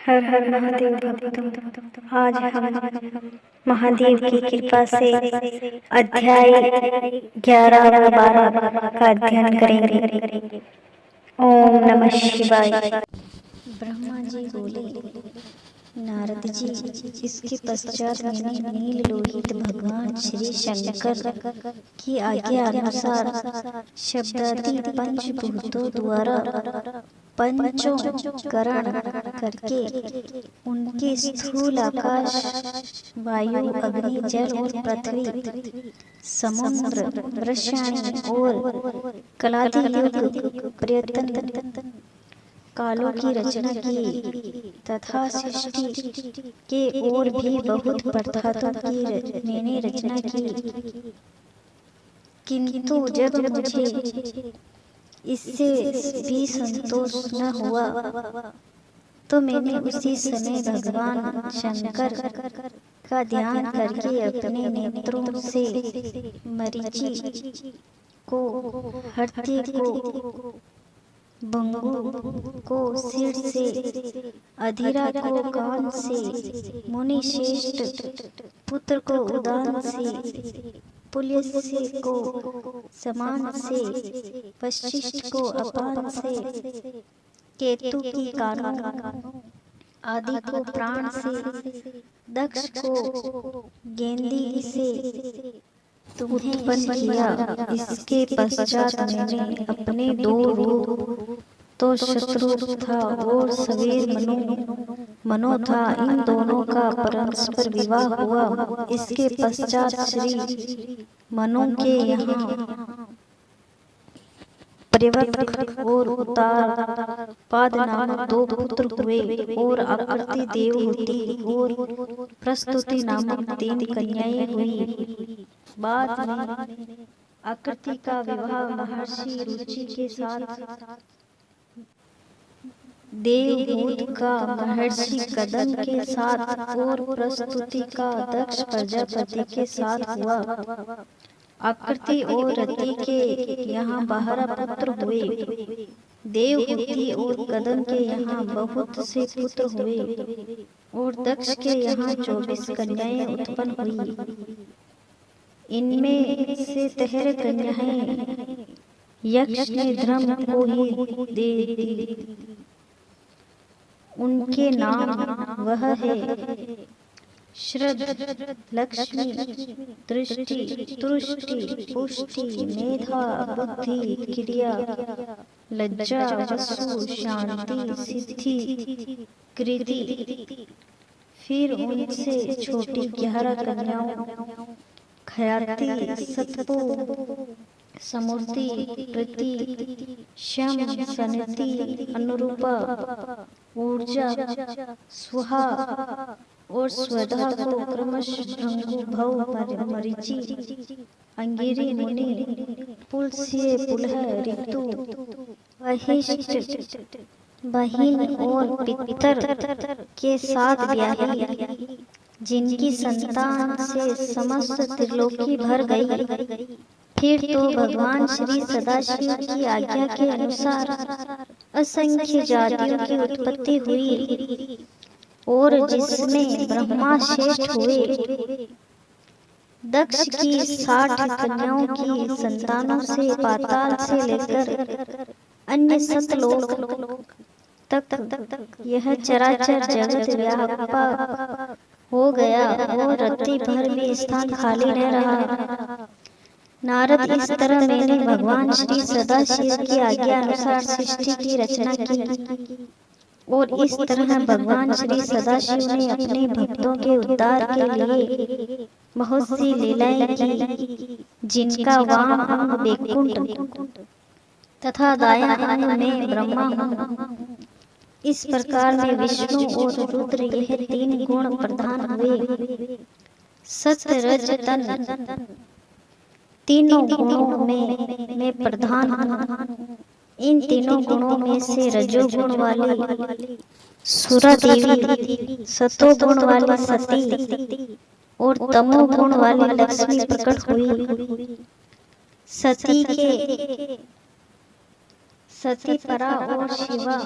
हर हर महादेव भक्तों, आज हम महादेव की कृपा से अध्याय 11 व 12 का अध्ययन करेंगे। ओम नमः शिवाय। ब्रह्मा जी बोले, नारद जी, इसके पश्चात मैंने नील लोहित भगवान श्री शंकर की आज्ञा अनुसार शब्दादि पंचभूतों द्वारा पंचों करण करके उनके स्थूल आकाश, वायु, अग्नि, जल और पृथ्वी, समुद्र, वृषाणी और कलादि युग प्रयत्न कालों की रचना की तथा सृष्टि के और भी बहुत पदार्थों की मैंने रचना की। किंतु जब मुझे इससे भी संतोष न हुआ तो मैंने उसी समय भगवान शंकर का ध्यान करके अपने नेत्रों से मरीचि को, हर्त्य को, भंगु को सिर से, अधीरा को कान से, मुनि श्रेष्ठ पुत्र को उदान से, पुलस्त्य को समान से, वशिष्ठ को अपान से, केतु की कानों आदि को प्राण से, दक्ष को गेंदी से उत्पन्न किया। इसके पश्चात मैंने अपने दो रूप, तो शत्रु था और सवेर मनो था, इन दोनों का परस्पर विवाह हुआ। इसके पश्चात श्री मनु के यहाँ पर्यवृक और उत्तारपाद नामक दो पुत्र हुए और आकृति देवहूति और प्रस्तुति नामक 3 कन्याएं हुई। बाद में आकृति का विवाह महर्षि रुचि के साथ, देवहूत का महर्षि कदम के साथ और प्रस्तुति का दक्ष प्रजापति के साथ हुआ। आकृति और रति के यहाँ 12 पुत्र हुए। देवहूति और कदम के यहाँ बहुत से पुत्र हुए और दक्ष के यहाँ 24 कन्याएं उत्पन्न हुई। इनमें से 13 कन्याएं यक्ष ने धर्म को ही दे दी। उनके नाम वह है श्रद्ध, लक्ष्मी, दृष्टि, तुष्टि, पुष्टि, मेधा, बुद्धि, क्रिया, लज्जा, वसु, शांति, सिद्धि, कृति। फिर उनसे छोटी 11 कन्याओं ख्याति, सत्पु, समूर्ति, प्रति, शम, सनति, अनुरूपा, ऊर्जा, स्वाहा और स्वधा को क्रमशः भृगु, भव, मरीचि, अंगिरी, मुनि, पुलस्त्य, पुलह, ऋतु, वशिष्ठ, बहिन और पितर के साथ ब्याही, जिनकी संतान से समस्त त्रिलोकी भर गई। फिर तो भगवान श्री सदाशिव की आज्ञा के अनुसार असंख्य जातियों की उत्पत्ति हुई और जिसमें ब्रह्मा श्रेष्ठ हुए। दक्ष की 60 कन्याओं की संतानों से पाताल से लेकर अन्य सतलोक तक यह चराचर जगत व्यापा हो गया और रत्ती भर भी स्थान खाली न रहा। नारद, इस तरह मैंने भगवान श्री सदाशिव की आज्ञा अनुसार सृष्टि की रचना की और इस तरह भगवान श्री सदाशिव ने अपने भक्तों के उद्धार के लिए बहुत सी लीलाएं की, जिनका वाम अंग वैकुंठ तथा दायां अंग में ब्रह्मा हूँ। इस प्रकार में विष्णु और रुद्र यह 3 गुण प्रधान हुए। सत्य, रज, तन तीनों गुणों में मैं प्रधान हूँ। इन तीनों गुणों में से रजोगुण वाली सुरा देवी, सतोगुण वाली सती और तमोगुण वाली लक्ष्मी प्रकट हुई। सती के सती परा और शिवा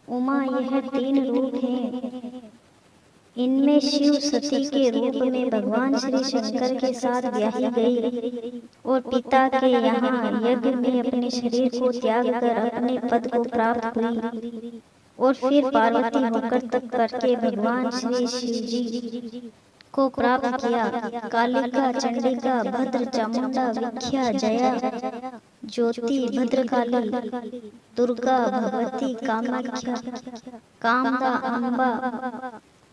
उमा यह तीन रूप हैं। इनमें शिव सती के रूप में भगवान श्री शंकर के साथ ब्याही गई और पिता के यहाँ यज्ञ में अपने शरीर को त्याग कर अपने पद को प्राप्त हुई और फिर पार्वती होकर तप करके भगवान श्री शिव जी को प्राप्त किया। कालिका, चंडिका, भद्र, चामुंडा, विख्या, जया, ज्योति, भद्रकाली, दुर्गा, भगवती, कामाख्या, कामदा, अम्बा,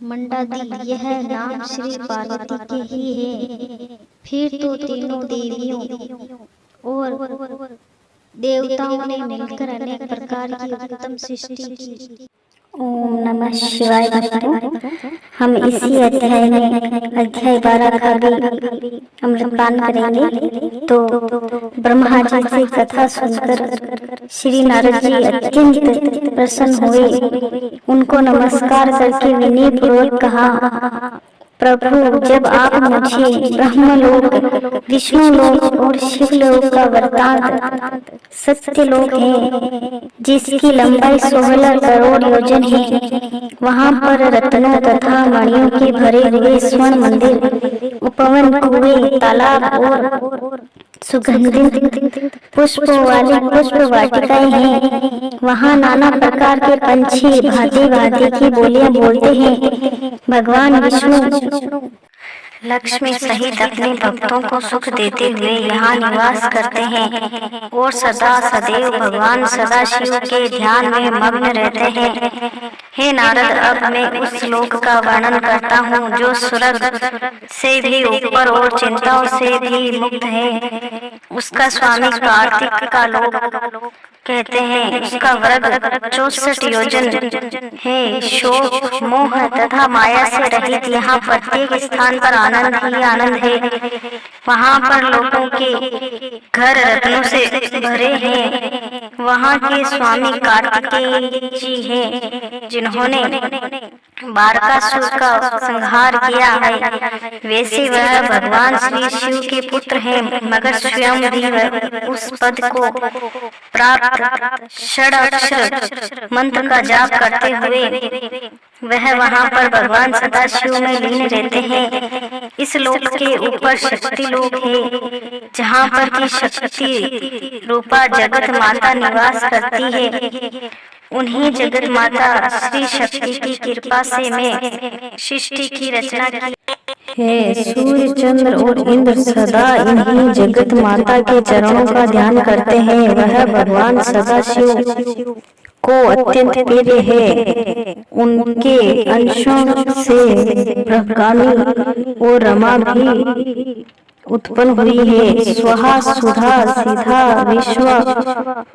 मंडादी, यह नाम श्री पार्वती के ही है। फिर तो तीनों देवियों और देवताओं ने मिलकर अनेक प्रकार की उत्तम सृष्टि की। ओम नमः शिवाय। भक्तों, हम इसी अध्याय में अध्याय 12 का भी अमृतपान करेंगे। तो ब्रह्मा जी से कथा सुनकर श्री नारद जी अत्यंत प्रसन्न हुए। उनको नमस्कार करके विनय पूर्वक कहा, प्रभु, जब आप मुझे ब्रह्मलोक, विष्णुलोक और शिवलोक का वृत्तांत सत्यलोक है जिसकी लंबाई 16 करोड़ योजन है, वहाँ पर रत्नों तथा मणियों के भरे हुए स्वर्ण मंदिर, उपवन, कुएं, तालाब और सुगंधित पुष्पों वाली पुष्प वाटिकाएं हैं। वहाँ नाना प्रकार के पंछी भांति भांति की बोलियां बोलते हैं। भगवान विष्णु लक्ष्मी सहित अपने भक्तों को सुख देते हुए यहाँ निवास करते हैं और सदा सदैव भगवान सदाशिव के ध्यान में मग्न रहते हैं। हे नारद, अब मैं उस लोक का वर्णन करता हूँ जो स्वर्ग से भी ऊपर और चिंताओं से भी मुक्त है। उसका स्वामी कार्तिक का लोक कहते हैं। उसका वर्ग 64 योजन है। शोक, मोह तथा माया से रहित यहाँ प्रत्येक स्थान पर आनंद ही आनंद है। वहाँ पर लोगों के घर रत्नों से भरे हैं। वहाँ के स्वामी कार्तिकेय जी हैं जिन्होंने बारकासुर का संहार किया है। वैसे वह भगवान श्री शिव के पुत्र हैं, मगर स्वयं भी उस पद को प्राप्त षडाक्षर मंत्र का जाप करते हुए वह वहाँ पर भगवान सदाशिव में लीन रहते हैं। इस लोक के ऊपर शक्ति लोक है जहाँ पर की शक्ति रूपा जगत माता निवास करती है। उन्हीं जगत माता श्री शक्ति की कृपा से मैं सृष्टि की रचना की है। सूर्य, चंद्र और इंद्र सदा इन्हीं जगत माता के चरणों का ध्यान करते हैं। वह भगवान सदाशिव को अत्यंत प्रिय है। उनके अंशों से ब्रह्मगामी और रमा भी उत्पन्न हुई है। स्वाहा, सुधा, सीधा, विश्व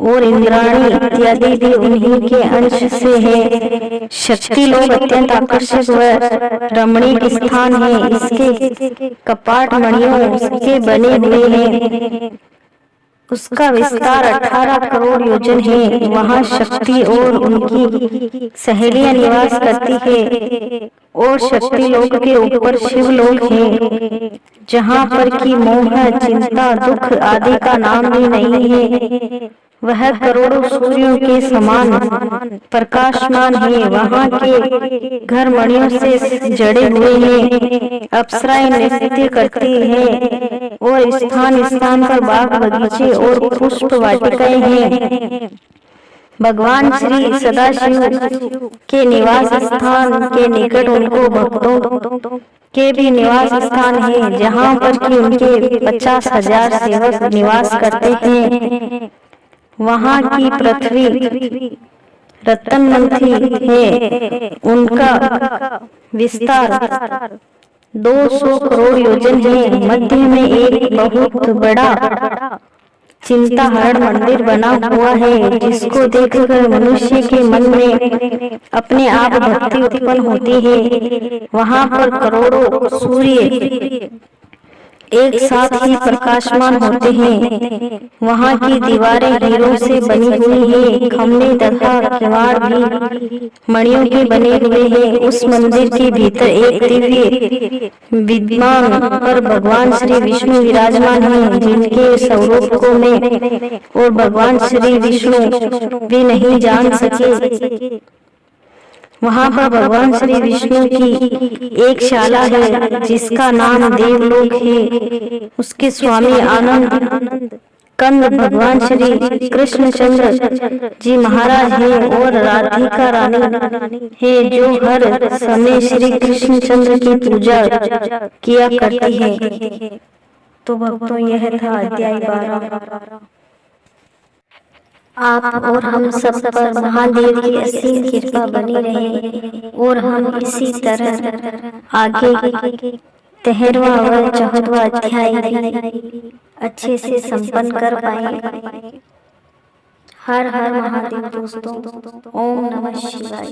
और इंद्राणी इत्यादि भी उन्हीं के अंश से है। शक्ति लोक अत्यंत आकर्षक व रमणीक स्थान है। इसके कपाट मणियों के बने हुए हैं। उसका विस्तार 18 करोड़ योजन है। वहाँ शक्ति और उनकी सहेलियां निवास करती है और शक्ति लोक के ऊपर शिव लोक है जहाँ पर की मोह, चिंता, दुख आदि का नाम भी नहीं है। वह करोड़ों सूर्यों के समान प्रकाशमान है। वहाँ के घर मणियों से जड़े हुए हैं। अप्सराएं नृत्य करती हैं और स्थान स्थान पर बाग बगीचे और पुष्प वाटिकाएं हैं। भगवान श्री सदाशिव के निवास स्थान के निकट उनको भक्तों के भी निवास स्थान है जहाँ पर कि उनके 50,000 सेवक निवास करते हैं। वहाँ की पृथ्वी रत्नमंथी है। उनका विस्तार 200 करोड़ योजन है। मध्य में एक बहुत बड़ा चिंता हरण मंदिर बना हुआ है जिसको देखकर मनुष्य के मन में अपने आप भक्ति उत्पन्न होती है। वहाँ पर करोड़ों सूर्य एक साथ ही प्रकाशमान होते हैं। वहाँ की दीवारें हीरों से बनी हुई हैं, खम्भे तथा किवाड़ भी मणियों के बने हुए हैं। उस मंदिर के भीतर एक दिव्य विद्यमान पर भगवान श्री विष्णु विराजमान हैं, जिनके स्वरूप को मैं और भगवान श्री विष्णु भी नहीं जान सके। वहाँ पर भगवान श्री विष्णु की एक शाला है जिसका नाम देवलोक है। उसके स्वामी आनंद कंद भगवान श्री कृष्णचंद्र जी महाराज है और राधिका रानी है, जो हर समय श्री कृष्णचंद्र की पूजा किया करती है। तो भक्तों, यह था अध्याय 12। आप और हम सब पर महादेव की असीम कृपा बनी रहे और हम इसी तरह आगे 13वां व 14वां अध्याय भी अच्छे से संपन्न कर पाए। हर हर महादेव दोस्तों। ओम नमः शिवाय।